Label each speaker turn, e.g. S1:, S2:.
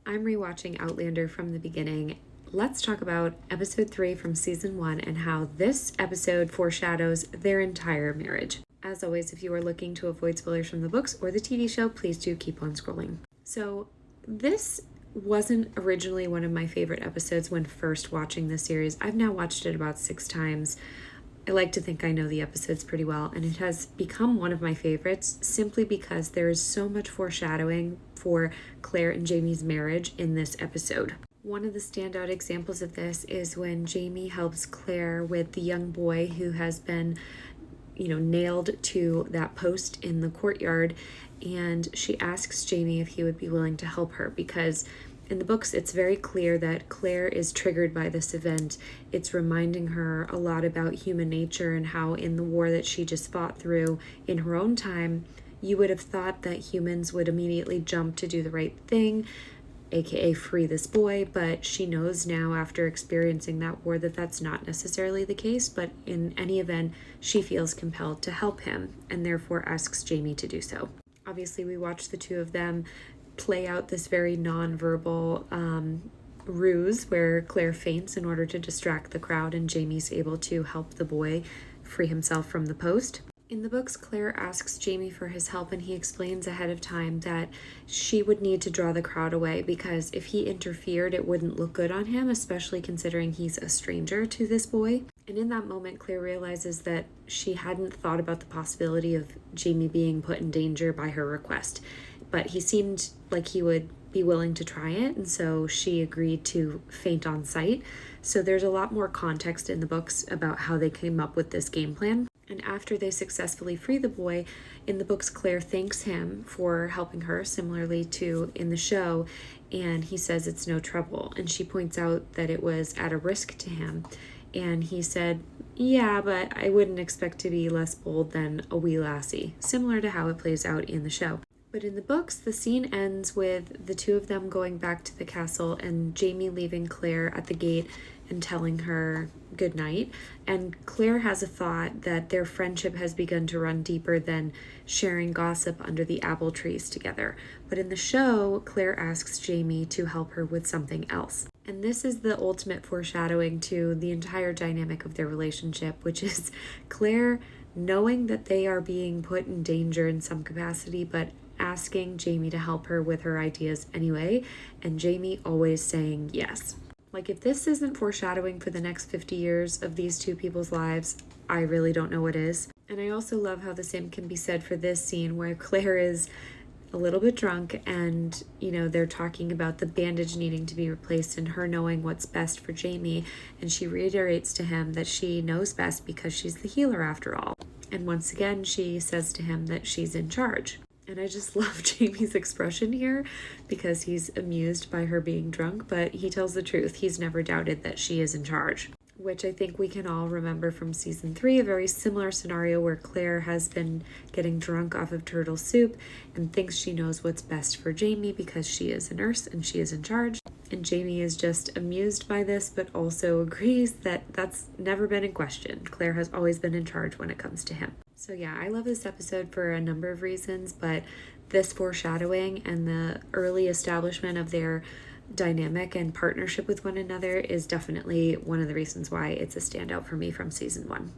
S1: I'm rewatching Outlander from the beginning. Let's talk about episode 3 from season 1 and how this episode foreshadows their entire marriage. As always, if you are looking to avoid spoilers from the books or the TV show, please do keep on scrolling. So, this wasn't originally one of my favorite episodes when first watching the series. I've now watched it about 6 times. I like to think I know the episodes pretty well, and it has become one of my favorites simply because there is so much foreshadowing for Claire and Jamie's marriage in this episode. One of the standout examples of this is when Jamie helps Claire with the young boy who has been, nailed to that post in the courtyard, and she asks Jamie if he would be willing to help her because in the books, it's very clear that Claire is triggered by this event. It's reminding her a lot about human nature and how in the war that she just fought through in her own time, you would have thought that humans would immediately jump to do the right thing, aka free this boy, but she knows now after experiencing that war that that's not necessarily the case, but in any event, she feels compelled to help him and therefore asks Jamie to do so. Obviously, we watch the two of them play out this very non-verbal ruse where Claire faints in order to distract the crowd and Jamie's able to help the boy free himself from the post. In the books, Claire asks Jamie for his help and he explains ahead of time that she would need to draw the crowd away because if he interfered, it wouldn't look good on him, especially considering he's a stranger to this boy. And in that moment, Claire realizes that she hadn't thought about the possibility of Jamie being put in danger by her request. But he seemed like he would be willing to try it, and so she agreed to faint on sight. So there's a lot more context in the books about how they came up with this game plan. And after they successfully free the boy, in the books, Claire thanks him for helping her, similarly to in the show, and he says it's no trouble. And she points out that it was at a risk to him. And he said, yeah, but I wouldn't expect to be less bold than a wee lassie, similar to how it plays out in the show. But in the books, the scene ends with the two of them going back to the castle and Jamie leaving Claire at the gate and telling her goodnight. And Claire has a thought that their friendship has begun to run deeper than sharing gossip under the apple trees together. But in the show, Claire asks Jamie to help her with something else. And this is the ultimate foreshadowing to the entire dynamic of their relationship, which is Claire knowing that they are being put in danger in some capacity, but asking Jamie to help her with her ideas anyway, and Jamie always saying yes. Like, if this isn't foreshadowing for the next 50 years of these two people's lives, I really don't know what is. And I also love how the same can be said for this scene where Claire is a little bit drunk and, they're talking about the bandage needing to be replaced and her knowing what's best for Jamie, and she reiterates to him that she knows best because she's the healer after all. And once again, she says to him that she's in charge. And I just love Jamie's expression here because he's amused by her being drunk, but he tells the truth. He's never doubted that she is in charge, which I think we can all remember from season 3, a very similar scenario where Claire has been getting drunk off of turtle soup and thinks she knows what's best for Jamie because she is a nurse and she is in charge. And Jamie is just amused by this, but also agrees that that's never been in question. Claire has always been in charge when it comes to him. So yeah, I love this episode for a number of reasons, but this foreshadowing and the early establishment of their dynamic and partnership with one another is definitely one of the reasons why it's a standout for me from season 1.